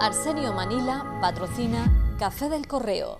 Arsenio Manila patrocina Café del Correo.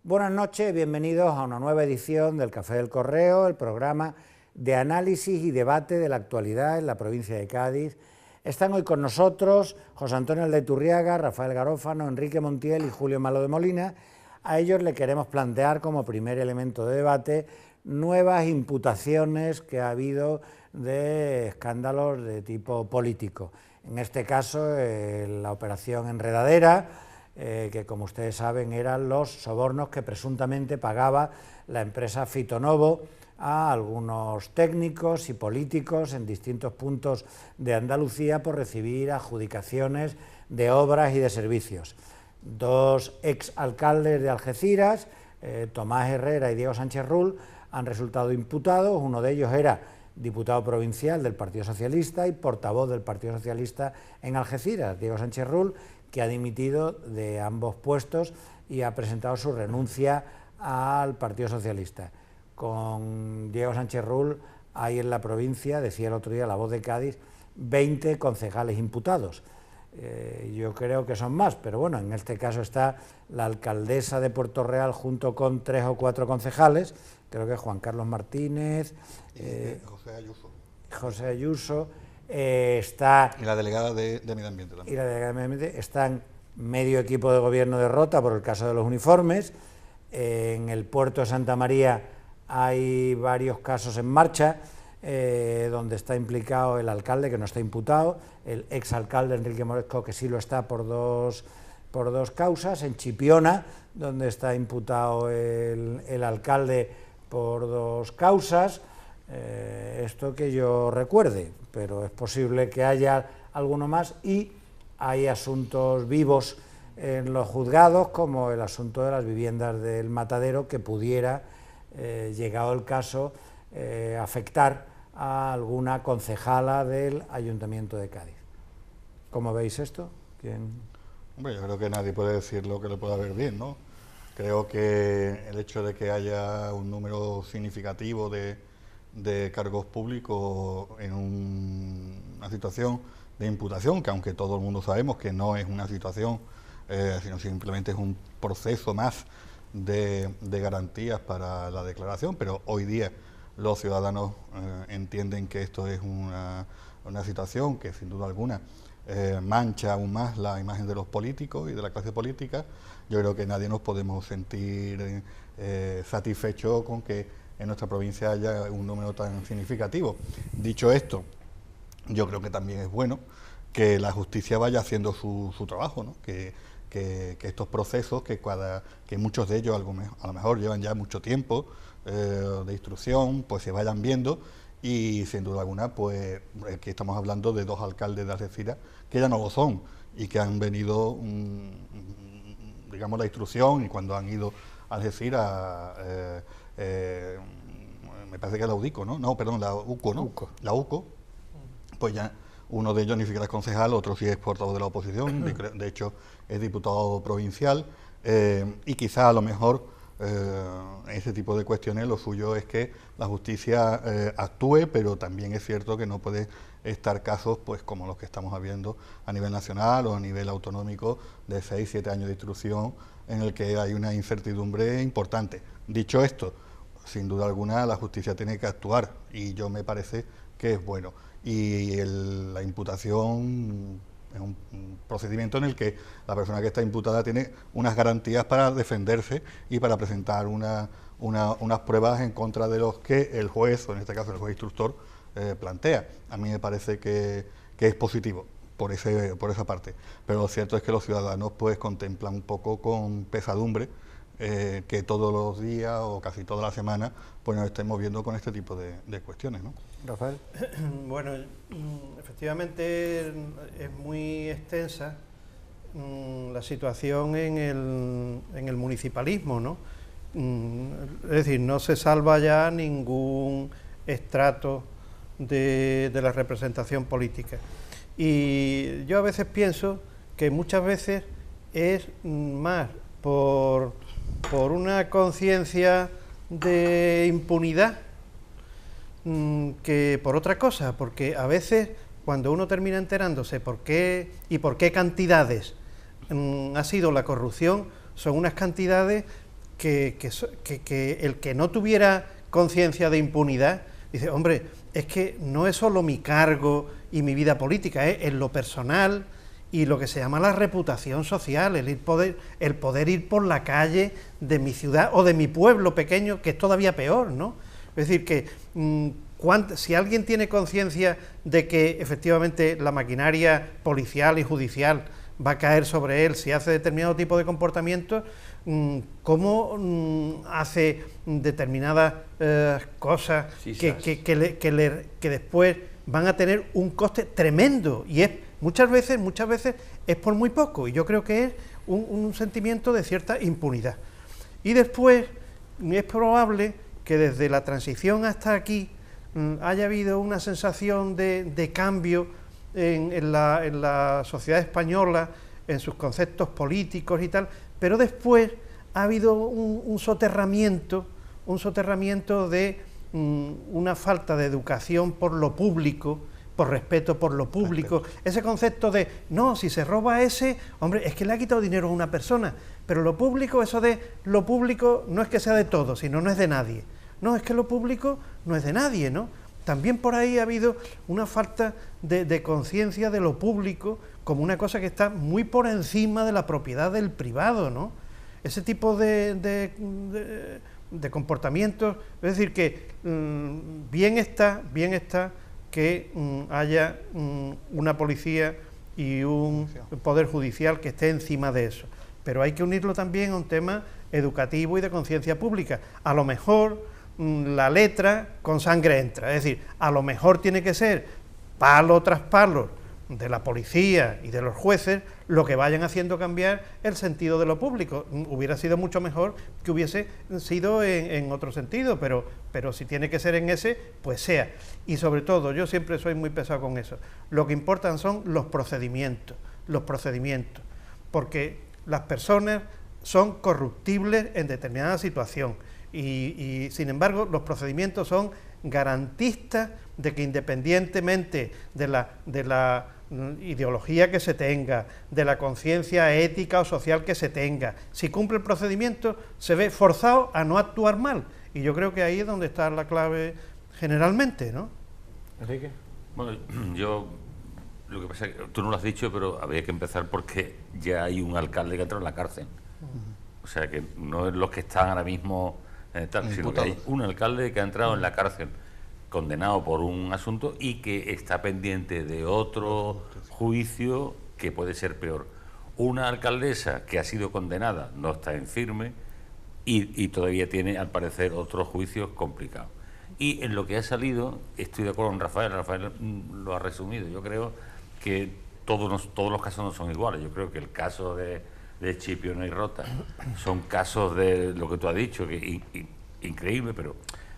Buenas noches, bienvenidos a una nueva edición del Café del Correo, el programa de análisis y debate de la actualidad en la provincia de Cádiz. Están hoy con nosotros José Antonio Aldaiturriaga, Rafael Garófano, Enrique Montiel y Julio Malo de Molina. A ellos le queremos plantear como primer elemento de debate nuevas imputaciones que ha habido de escándalos de tipo político. En este caso, la operación Enredadera, que como ustedes saben eran los sobornos que presuntamente pagaba la empresa Fitonovo a algunos técnicos y políticos en distintos puntos de Andalucía por recibir adjudicaciones de obras y de servicios. Dos exalcaldes de Algeciras, Tomás Herrera y Diego Sánchez Rull, han resultado imputados. Uno de ellos era diputado provincial del Partido Socialista y portavoz del Partido Socialista en Algeciras, Diego Sánchez Rull, que ha dimitido de ambos puestos y ha presentado su renuncia al Partido Socialista. Con Diego Sánchez Rull hay en la provincia, decía el otro día La Voz de Cádiz, 20 concejales imputados. Yo creo que son más, pero bueno, en este caso está la alcaldesa de Puerto Real junto con 3 o 4 concejales, creo que Juan Carlos Martínez, José Ayuso, está... Y la delegada de Medio Ambiente también. Y la delegada de Medio Ambiente. Están medio equipo de gobierno de Rota por el caso de los uniformes. En el puerto de Santa María hay varios casos en marcha, donde está implicado el alcalde, que no está imputado, el exalcalde Enrique Moresco, que sí lo está por dos causas, en Chipiona, donde está imputado el alcalde por 2 causas, esto que yo recuerde, pero es posible que haya alguno más, y hay asuntos vivos en los juzgados, como el asunto de las viviendas del Matadero, que pudiera, llegado el caso, afectar a alguna concejala del Ayuntamiento de Cádiz. ¿Cómo veis esto? Hombre, yo creo que nadie puede decir lo que le pueda ver bien, ¿no? Creo que el hecho de que haya un número significativo de cargos públicos en una situación de imputación, que aunque todo el mundo sabemos que no es una situación, sino simplemente es un proceso más de garantías para la declaración, pero hoy día los ciudadanos entienden que esto es una situación que sin duda alguna mancha aún más la imagen de los políticos y de la clase política. Yo creo que nadie nos podemos sentir satisfechos con que en nuestra provincia haya un número tan significativo. Dicho esto, yo creo que también es bueno que la justicia vaya haciendo su trabajo, ¿no? Que estos procesos, que muchos de ellos a lo mejor llevan ya mucho tiempo de instrucción, pues se vayan viendo, y sin duda alguna, pues aquí estamos hablando de 2 alcaldes de Algeciras que ya no lo son y que han venido, digamos, la instrucción, y cuando han ido a Algeciras, me parece que es la UDICO, ¿no? No, perdón, la UCO, ¿no? La UCO, pues ya uno de ellos ni siquiera es concejal, otro sí es portavoz de la oposición, de hecho es diputado provincial, y quizá a lo mejor en ese tipo de cuestiones lo suyo es que la justicia actúe, pero también es cierto que no puede estar casos pues como los que estamos viendo a nivel nacional o a nivel autonómico de 6, 7 años de instrucción, en el que hay una incertidumbre importante. Dicho esto, sin duda alguna la justicia tiene que actuar, y yo me parece que es bueno. Y la imputación es un procedimiento en el que la persona que está imputada tiene unas garantías para defenderse y para presentar unas pruebas en contra de los que el juez, o en este caso el juez instructor, plantea. A mí me parece que es positivo por esa parte, pero lo cierto es que los ciudadanos pues contemplan un poco con pesadumbre que todos los días o casi toda la semana pues nos estemos viendo con este tipo de cuestiones, ¿no? Rafael. Bueno, efectivamente es muy extensa la situación en el municipalismo, ¿no? Es decir, no se salva ya ningún estrato de la representación política. Y yo a veces pienso que muchas veces es más por una conciencia de impunidad que por otra cosa, porque a veces cuando uno termina enterándose por qué cantidades ha sido la corrupción, son unas cantidades que el que no tuviera conciencia de impunidad dice, hombre, es que no es solo mi cargo y mi vida política, es en lo personal y lo que se llama la reputación social, el poder ir por la calle de mi ciudad o de mi pueblo pequeño, que es todavía peor, ¿no? Es decir, que si alguien tiene conciencia de que efectivamente la maquinaria policial y judicial va a caer sobre él si hace determinado tipo de comportamientos, cómo hace determinadas cosas que después van a tener un coste tremendo, y es muchas veces es por muy poco, y yo creo que es un sentimiento de cierta impunidad. Y después es probable que desde la transición hasta aquí haya habido una sensación de cambio en la sociedad española, en sus conceptos políticos y tal, pero después ha habido un soterramiento de una falta de educación por lo público, por respeto por lo público, ese concepto de, no, si se roba a ese, hombre, es que le ha quitado dinero a una persona, pero lo público, eso de lo público no es que sea de todos, sino no es de nadie. No, es que lo público no es de nadie, ¿no? También por ahí ha habido una falta de conciencia de lo público como una cosa que está muy por encima de la propiedad del privado, ¿no? Ese tipo de comportamientos, es decir, que bien está que haya una policía y un poder judicial que esté encima de eso, pero hay que unirlo también a un tema educativo y de conciencia pública. A lo mejor la letra con sangre entra, es decir, a lo mejor tiene que ser palo tras palo de la policía y de los jueces lo que vayan haciendo cambiar el sentido de lo público. Hubiera sido mucho mejor que hubiese sido en otro sentido, pero si tiene que ser en ese, pues sea. Y sobre todo, yo siempre soy muy pesado con eso, lo que importan son los procedimientos, porque las personas son corruptibles en determinada situación y sin embargo los procedimientos son garantistas de que independientemente de la ideología que se tenga, de la conciencia ética o social que se tenga, si cumple el procedimiento se ve forzado a no actuar mal, y yo creo que ahí es donde está la clave generalmente, ¿no? Enrique. Bueno, yo lo que pasa es que tú no lo has dicho, pero habría que empezar porque ya hay un alcalde que ha entrado en la cárcel. O sea que no es los que están ahora mismo sino que hay un alcalde que ha entrado en la cárcel condenado por un asunto y que está pendiente de otro juicio que puede ser peor. Una alcaldesa que ha sido condenada no está en firme y todavía tiene, al parecer, otros juicios complicados. Y en lo que ha salido, estoy de acuerdo con Rafael lo ha resumido. Yo creo que todos los casos no son iguales. Yo creo que el caso de Chipiona y Rota son casos de lo que tú has dicho, que increíble, pero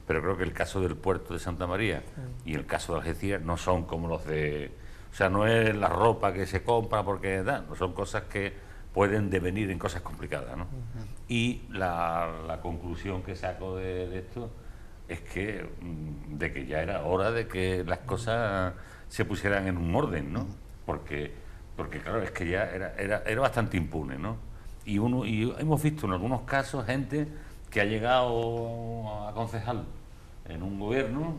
creo que el caso del puerto de Santa María y el caso de Algeciras no son como los de... O sea, no es la ropa que se compra porque no son cosas que pueden devenir en cosas complicadas, ¿no? Y la conclusión que saco de esto es que de que ya era hora de que las cosas se pusieran en un orden, ¿no? Porque claro, es que ya era bastante impune, ¿no? Y hemos visto en algunos casos gente que ha llegado a concejal en un gobierno,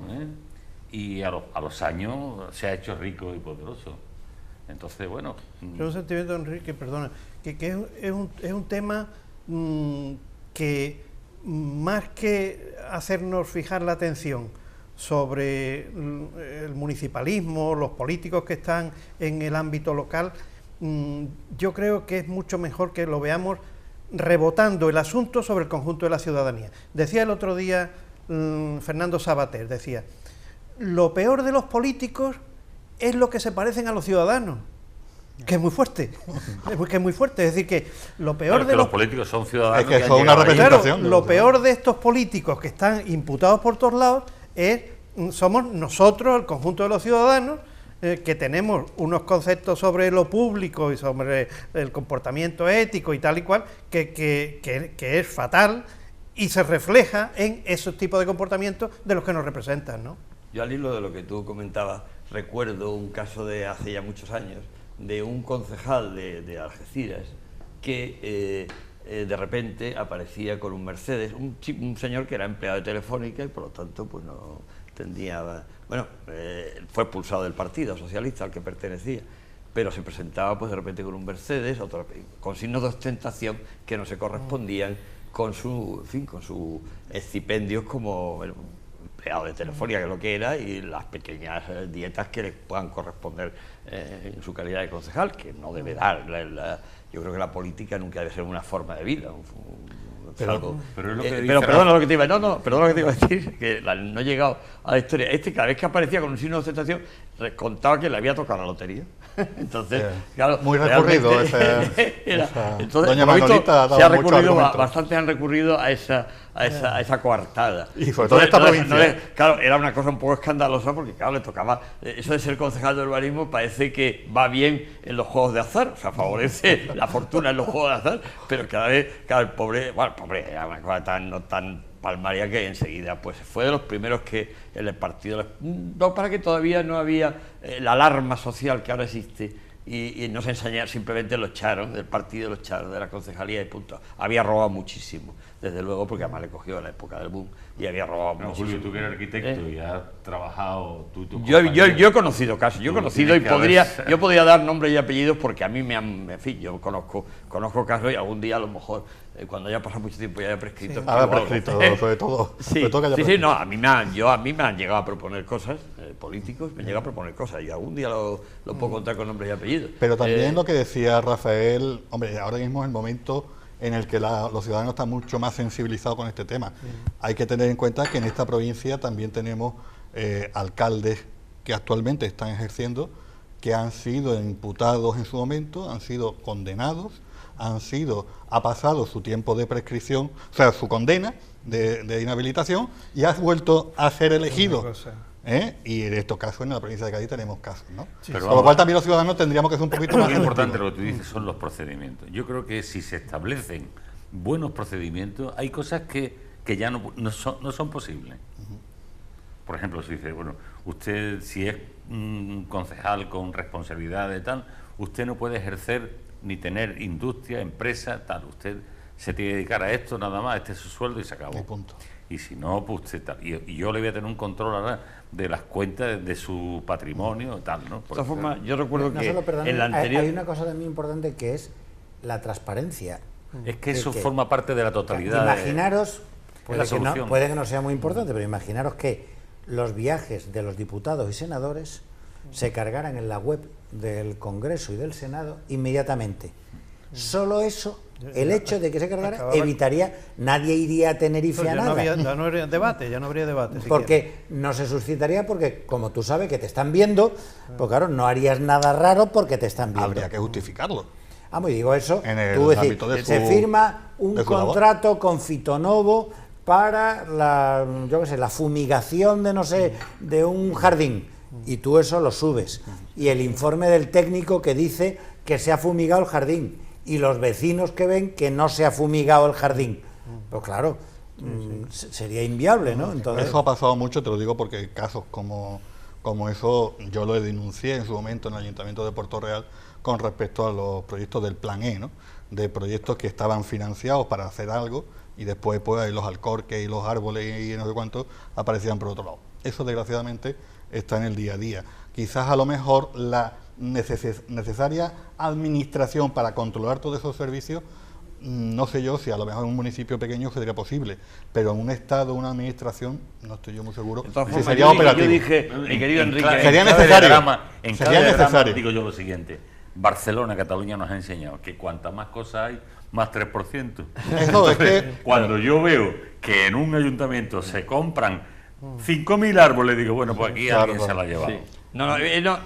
y a los años se ha hecho rico y poderoso. Entonces, bueno... Yo un sentimiento, Enrique, perdona, que es un tema que más que hacernos fijar la atención sobre el municipalismo, los políticos que están en el ámbito local, yo creo que es mucho mejor que lo veamos rebotando el asunto sobre el conjunto de la ciudadanía. Decía el otro día Fernando Savater, decía, lo peor de los políticos es lo que se parecen a los ciudadanos, que es muy fuerte, es decir, que lo peor de los políticos son ciudadanos, es que son una representación. Claro, lo peor de estos políticos que están imputados por todos lados somos nosotros, el conjunto de los ciudadanos, que tenemos unos conceptos sobre lo público y sobre el comportamiento ético y tal y cual, que es fatal y se refleja en esos tipos de comportamientos de los que nos representan, ¿no? Yo, al hilo de lo que tú comentabas, recuerdo un caso de hace ya muchos años de un concejal de Algeciras que de repente aparecía con un Mercedes, un señor que era empleado de Telefónica y por lo tanto pues no tendría... Bueno, fue expulsado del Partido Socialista al que pertenecía, pero se presentaba pues de repente con un Mercedes, con signos de ostentación que no se correspondían con su, en fin, con sus estipendios como empleado de Telefónica, que es lo que era, y las pequeñas dietas que les puedan corresponder en su calidad de concejal, que no debe dar. Yo creo que la política nunca debe ser una forma de vida. Pero perdona lo que te iba a decir, que no he llegado a la historia. Cada vez que aparecía con un signo de ostentación, contaba que le había tocado la lotería. Entonces, claro, muy recurrido entonces, doña Manolita se ha recurrido, bastante han recurrido a esa coartada. Y sobre todo en esta provincia. Claro, era una cosa un poco escandalosa porque, claro, le tocaba, eso de ser concejal de urbanismo parece que va bien en los juegos de azar, o sea, favorece la fortuna en los juegos de azar, pero cada vez, claro, el pobre era una cosa no tan palmaria que enseguida pues fue de los primeros que el partido, no, para que todavía no había la alarma social que ahora existe y no se enseñaba, simplemente lo echaron del partido, lo echaron de la concejalía y punto. Había robado muchísimo, desde luego, porque además le cogió la época del boom y había robado muchísimo. Julio, tú que eres arquitecto y has trabajado yo he conocido casos, yo podría dar nombres y apellidos porque a mí en fin, yo conozco casos y algún día a lo mejor cuando haya pasado mucho tiempo ya haya prescrito. Sí. Habrá prescrito, sobre todo. No, a mí me han llegado a proponer cosas, políticos, me llegan a proponer cosas y algún día lo puedo contar con nombres y apellidos. Pero también lo que decía Rafael, hombre, ahora mismo es el momento en el que los ciudadanos están mucho más sensibilizados con este tema. Hay que tener en cuenta que en esta provincia también tenemos alcaldes que actualmente están ejerciendo, que han sido imputados en su momento, han sido condenados, ha pasado su tiempo de prescripción, o sea, su condena de inhabilitación, y ha vuelto a ser elegido. Y en estos casos, en la provincia de Cádiz, tenemos casos, ¿no? Sí, por lo cual también los ciudadanos tendríamos que ser un poquito más... Lo importante, lo que tú dices, son los procedimientos. Yo creo que si se establecen buenos procedimientos, hay cosas que ya no son posibles. Por ejemplo, si dice, bueno, usted, si es un concejal con responsabilidad de tal, usted no puede ejercer ni tener industria, empresa, tal. Usted se tiene que dedicar a esto nada más, este es su sueldo y se acabó. Y punto. Y si no, pues usted tal. Y yo le voy a tener un control ahora de las cuentas de su patrimonio, tal, ¿no? De todas formas, yo recuerdo que en la anterior... Hay una cosa también importante que es la transparencia. Es que eso forma parte de la totalidad. Imaginaros, puede que no sea muy importante, pero imaginaros que los viajes de los diputados y senadores se cargaran en la web del Congreso y del Senado inmediatamente. Solo eso, el hecho de que se cargara, evitaría, nadie iría a Tenerife a nada. Ya no habría debate. Porque no se suscitaría, porque como tú sabes que te están viendo, pues claro, no harías nada raro porque te están viendo. Habría que justificarlo. Y digo eso, tú decís, se firma un contrato con Fitonovo para la fumigación de un jardín, y tú eso lo subes, y el informe del técnico que dice que se ha fumigado el jardín, y los vecinos que ven que no se ha fumigado el jardín, pues claro, sería inviable, ¿no? Entonces... Eso ha pasado mucho, te lo digo porque casos como eso yo lo denuncié en su momento en el Ayuntamiento de Puerto Real con respecto a los proyectos del Plan E, ¿no? De proyectos que estaban financiados para hacer algo y después pues ahí los alcorques y los árboles y no sé cuánto aparecían por otro lado. Eso desgraciadamente está en el día a día. Quizás a lo mejor la necesaria administración para controlar todos esos servicios, no sé yo si a lo mejor en un municipio pequeño sería posible, pero en un estado, una administración, no estoy yo muy seguro si sería operativo. Yo dije, mi querido Enrique, sería necesario. Digo yo lo siguiente: Barcelona, Cataluña nos ha enseñado que cuantas más cosas hay, más 3%. Entonces, cuando yo veo que en un ayuntamiento se compran 5.000 árboles, digo, bueno, pues aquí alguien se la ha llevado. Sí.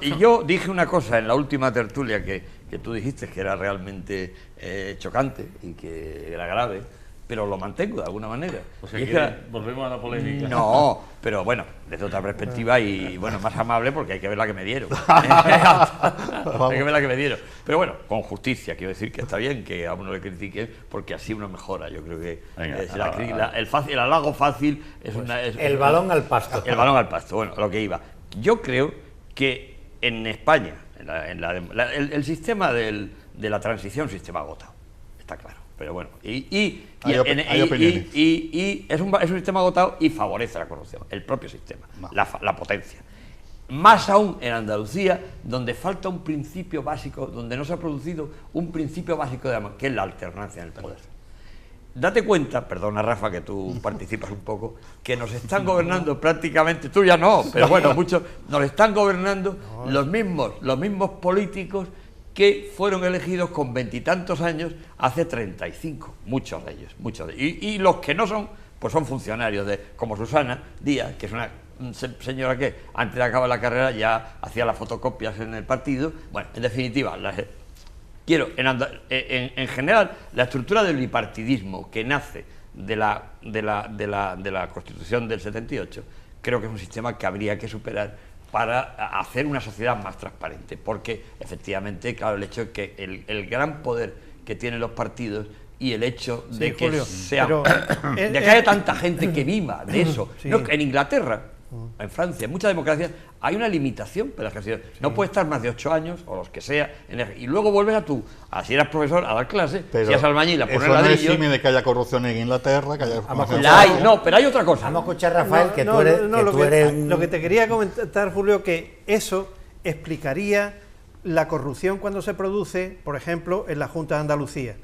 Y yo dije una cosa en la última tertulia que tú dijiste que era realmente chocante y que era grave, pero lo mantengo de alguna manera. O sea, Y es que volvemos a la polémica. no, pero bueno, desde otra perspectiva y bueno, más amable porque hay que ver la que me dieron. Hay que ver la que me dieron. Pero bueno, con justicia, quiero decir que está bien que a uno le critiquen porque así uno mejora. Yo creo que Venga, el halago fácil es una... El balón al pasto. El balón al pasto, bueno, a lo que iba. Yo creo que en España, el sistema de la transición, sistema agotado, está claro. Pero bueno, hay opiniones. es un sistema agotado y favorece la corrupción, el propio sistema, la potencia. Más aún en Andalucía, donde falta un principio básico, donde no se ha producido un principio básico, que es la alternancia en el poder. Date cuenta, perdona Rafa que tú participas un poco, que nos están gobernando prácticamente, tú ya no, pero bueno, muchos, nos están gobernando los mismos políticos que fueron elegidos con 20 y tantos años hace 35, muchos de ellos. Y los que no son, pues son funcionarios, como Susana Díaz, que es una señora que antes de acabar la carrera ya hacía las fotocopias en el partido. Bueno, en definitiva, en general, la estructura del bipartidismo que nace de la Constitución del 78, creo que es un sistema que habría que superar para hacer una sociedad más transparente, porque efectivamente, claro, el hecho de que el gran poder que tienen los partidos y el hecho de que Julio, de que haya tanta gente que viva de eso, no, en Inglaterra, en Francia, en muchas democracias hay una limitación para la ejercicio. No puedes estar más de 8 años o los que sea y luego vuelves si eras profesor a dar clases, si eras albañil a poner ladrillos. Eso no exime de que haya corrupción en Inglaterra, que haya no, pero hay otra cosa. Vamos a escuchar, Rafael, que tú eres lo que te quería comentar, Julio, que eso explicaría la corrupción cuando se produce, por ejemplo, en la Junta de Andalucía.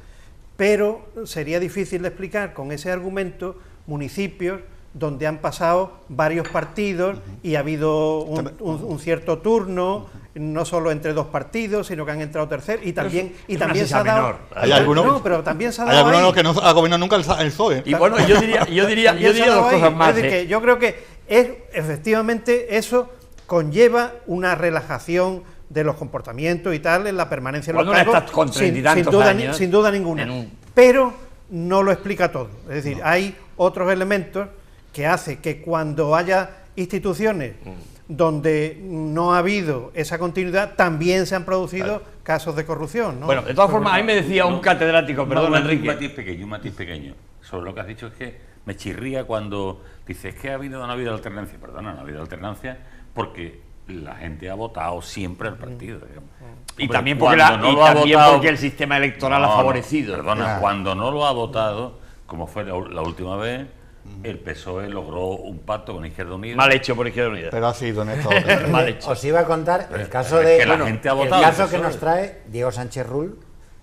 Pero sería difícil de explicar con ese argumento municipios donde han pasado varios partidos y ha habido un cierto turno, no solo entre dos partidos, sino que han entrado terceros, y también se ha dado... Hay algunos, pero también se ha dado hay algunos que no ha gobernado nunca el PSOE. Y bueno, yo diría dos cosas más. Es decir, que yo creo que efectivamente eso conlleva una relajación de los comportamientos y tal en la permanencia de los cargos, sin duda ninguna. Pero no lo explica todo. Es decir, hay otros elementos que hace que cuando haya instituciones donde no ha habido esa continuidad, también se han producido casos de corrupción, ¿no? Bueno, de todas formas, a mí me decía un catedrático, perdón, Enrique. Un matiz pequeño. Sobre lo que has dicho es que me chirría cuando dices que no ha habido alternancia. Perdona, no ha habido alternancia porque la gente ha votado siempre al partido. Y también porque el sistema electoral ha favorecido. Perdona, cuando no lo ha votado, como fue la última vez, el PSOE logró un pacto con Izquierda Unida. Mal hecho por Izquierda Unida. Pero ha sido honesto. Mal hecho. Os iba a contar el caso de... que la gente ha votado el caso que nos trae Diego Sánchez Rull.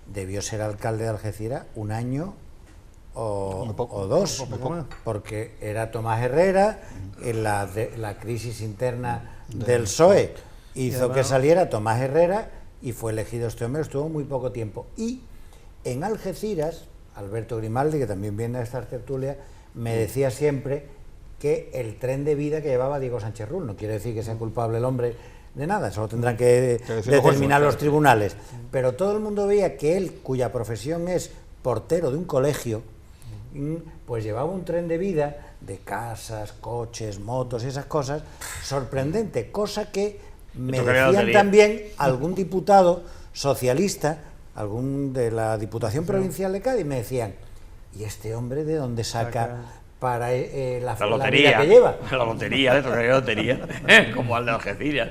Debió ser alcalde de Algeciras un año o dos, porque era Tomás Herrera, en la crisis interna del PSOE hizo que saliera Tomás Herrera y fue elegido este hombre, estuvo muy poco tiempo. Y en Algeciras, Alberto Grimaldi, que también viene a esta tertulia, me decía siempre que el tren de vida que llevaba Diego Sánchez Rull, no quiere decir que sea culpable el hombre de nada, solo tendrán que determinar los tribunales, pero todo el mundo veía que él, cuya profesión es portero de un colegio, pues llevaba un tren de vida de casas, coches, motos, esas cosas, sorprendente, cosa que me decían también algún diputado socialista, algún de la Diputación Provincial de Cádiz, me decían, ¿y este hombre de dónde saca para la lotería que lleva? La lotería, como al de Algeciras.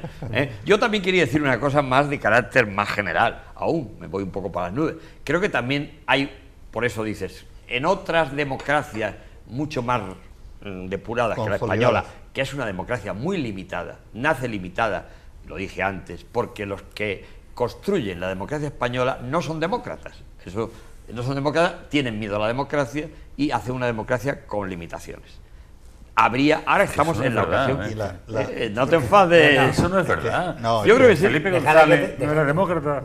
Yo también quería decir una cosa más de carácter más general, aún me voy un poco para las nubes. Creo que también hay, por eso dices, en otras democracias mucho más depuradas que la española, que es una democracia muy limitada, nace limitada, lo dije antes, porque los que construyen la democracia española no son demócratas. No son demócratas, tienen miedo a la democracia y hacen una democracia con limitaciones. Ahora estamos en la ocasión. No te enfades. Eso no es verdad. Yo creo que sí. Felipe González no era demócrata.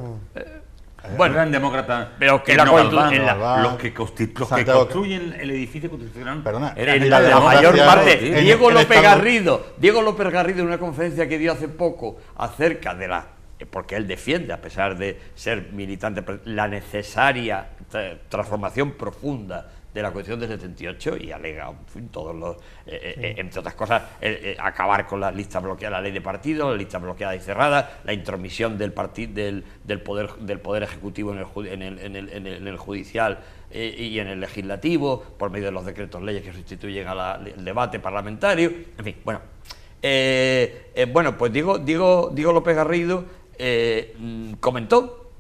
Bueno, eran demócratas, pero que los que construyen el edificio constitucional eran la mayor parte. Diego López Garrido en una conferencia que dio hace poco acerca de porque él defiende, a pesar de ser militante, la necesaria transformación profunda de la Constitución del 78 y alega, en fin, todos los, entre otras cosas, acabar con las listas bloqueadas, la ley de partidos, la lista bloqueada y cerrada, la intromisión del poder ejecutivo en el judicial y en el legislativo por medio de los decretos leyes que sustituyen al debate parlamentario, en fin, bueno. Bueno, pues Diego López Garrido comentó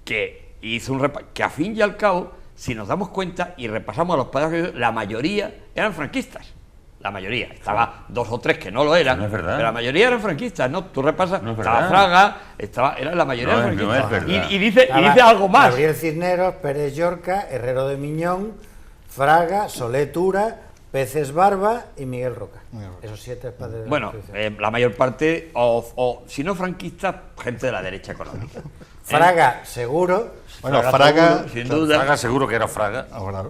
que hizo que a fin y al cabo, si nos damos cuenta y repasamos a los padres, la mayoría eran franquistas. La mayoría, estaba 2 o 3 que no lo eran, no es verdad. pero la mayoría eran franquistas, ¿no? Tú repasas, no es estaba Fraga, era la mayoría eran franquistas. No es verdad. Y dice algo más. Gabriel Cisneros, Pérez Llorca, Herrero de Miñón, Fraga, Soler Tura, Peces Barba y Miguel Roca. Esos 7 padres de la Bueno, Constitución. la mayor parte, o si no franquistas, gente de la derecha económica. Fraga, seguro. Bueno, Fraga, seguro, sin duda. Fraga seguro que era Fraga. ahora,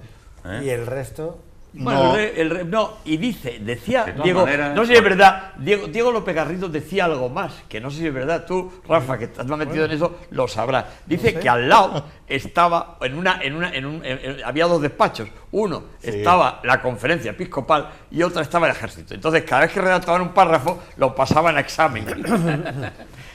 Y el resto. Bueno, no. no, y decía De todas Diego, maneras, no sé si es verdad, Diego López Garrido decía algo más, que no sé si es verdad, tú, Rafa, que estás más metido en eso, lo sabrás. Dice que al lado estaba, había 2 despachos, uno estaba la conferencia episcopal y otra estaba el ejército. Entonces, cada vez que redactaban un párrafo, lo pasaban a examen.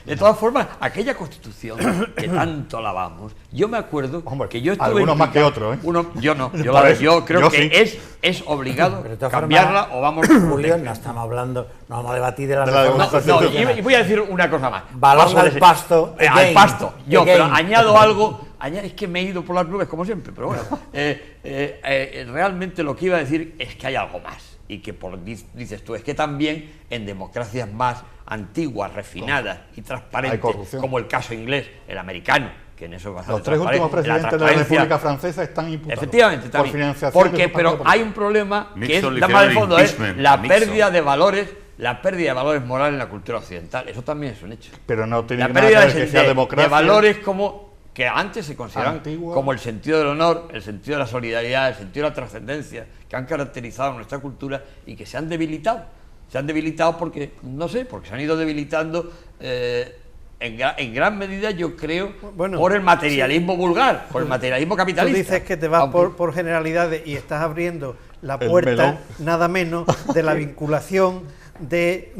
De todas formas, aquella Constitución que tanto alabamos, yo me acuerdo que yo estuve... Algunos más que otros, ¿eh? Yo no, yo creo que sí. es obligado Pero de todas cambiarla formas, o vamos... Julio, no estamos hablando, no vamos a debatir de la reforma No, constitucional. y voy a decir una cosa más. Balón Paso al de- pasto, al again, pasto. Yo, again. pero añado algo. Es que me he ido por las nubes como siempre, pero bueno. Realmente lo que iba a decir es que hay algo más. Y que, dices tú, es que también en democracias más antiguas, refinadas y Hay transparentes, corrupción. como el caso inglés, el americano, que en eso es bastante Los 3 últimos transparente, presidentes de la República Francesa están imputados. Efectivamente, por también. financiación de su Pero partido hay un problema que Nixon es le más de hicieron fondo, el es impeachment la a Nixon. pérdida de valores morales en la cultura occidental. Eso también es un hecho. Pero no tiene La nada que pérdida ver que sea de democracia. valores que antes se consideraban Antigua. como el sentido del honor, el sentido de la solidaridad, el sentido de la trascendencia, que han caracterizado nuestra cultura y que se han debilitado. Se han debilitado porque, no sé, porque se han ido debilitando en gran medida, yo creo, Bueno, por el materialismo vulgar, por el materialismo Tú capitalista. dices que te vas Aunque- por generalidades y estás abriendo la El puerta, melón. nada menos, de la vinculación de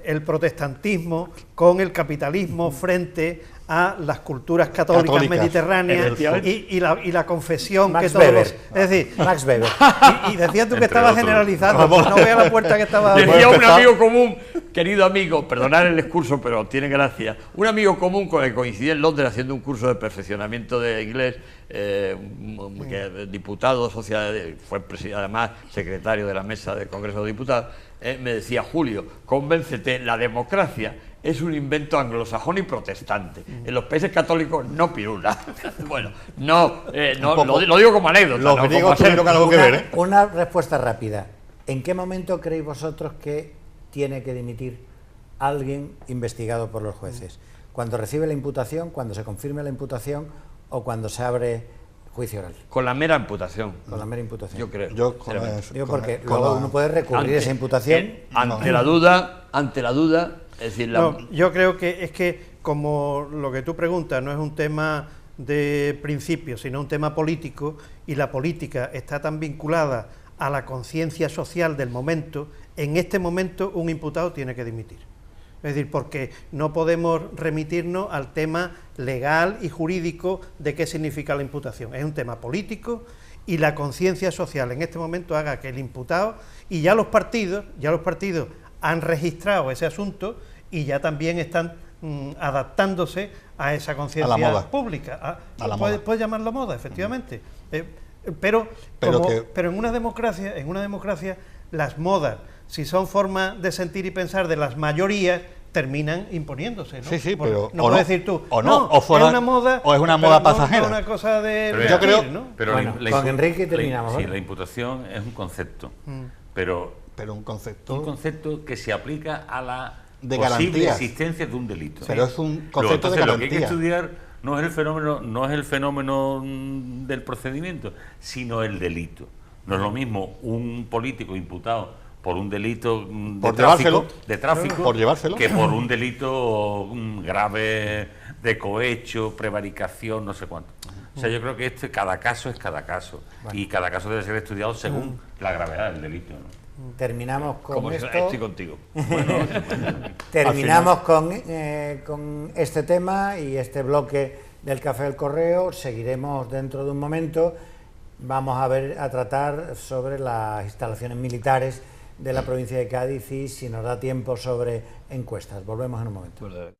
el protestantismo con el capitalismo frente a las culturas católicas Católicas. mediterráneas Efectivamente. y la confesión Max que todos Weber. los... Es decir, Max Weber. y decías tú que Entre estabas otros. generalizando, pues no vea la puerta que estabas Decía abriendo. un amigo común, querido amigo, perdonad el excurso, pero tiene gracia, un amigo común con el que coincidí en Londres haciendo un curso de perfeccionamiento de inglés, que diputado, fue además secretario de la mesa del Congreso de Diputados, me decía: Julio, convéncete, la democracia es un invento anglosajón y protestante. En los países católicos no pirula. Bueno, lo digo como anécdota. Los no griegos como tuvieron algo que ver, ¿eh? Una respuesta rápida. ¿En qué momento creéis vosotros que tiene que dimitir alguien investigado por los jueces? ¿Cuando recibe la imputación, cuando se confirme la imputación o cuando se abre juicio oral? Con la mera imputación. Con la mera imputación. Yo creo. Yo con sinceramente. Digo, con porque con luego la- uno puede recurrir esa imputación. Ante la duda, es decir, No, yo creo que es que, como lo que tú preguntas no es un tema de principio, sino un tema político, y la política está tan vinculada a la conciencia social del momento, en este momento un imputado tiene que dimitir. Es decir, porque no podemos remitirnos al tema legal y jurídico de qué significa la imputación. Es un tema político y la conciencia social en este momento haga que el imputado, y ya los partidos han registrado ese asunto y ya también están adaptándose a esa conciencia moda. pública. A la moda. Puedes llamarlo moda, efectivamente. Pero en una democracia las modas, si son formas de sentir y pensar de las mayorías, terminan imponiéndose, ¿no? Sí, sí, Porque pero no o puedes no, decir tú, o no, o fuera- es una moda, o es una pero moda no pasajera. una cosa de Pero yo creo- ¿no? Pero Bueno, con Enrique terminamos, Sí, ¿vale? la imputación es un concepto, pero Pero un concepto. un concepto que se aplica a la De posible garantías. existencia de un delito. Pero es un Luego, concepto de entonces, lo que hay que garantía. estudiar no es el fenómeno del procedimiento, sino el delito. No es lo mismo un político imputado por un delito Por llevárselo. de tráfico Por llevárselo. que por un delito grave de cohecho, prevaricación, no sé cuánto. O sea, yo creo que cada caso es cada caso. Bueno. Y cada caso debe ser estudiado según la gravedad del delito, ¿no? Terminamos con Como esto. estoy contigo. Terminamos con este tema y este bloque del Café del Correo. Seguiremos dentro de un momento. Vamos a tratar sobre las instalaciones militares de la provincia de Cádiz y, si nos da tiempo, sobre encuestas. Volvemos en un momento.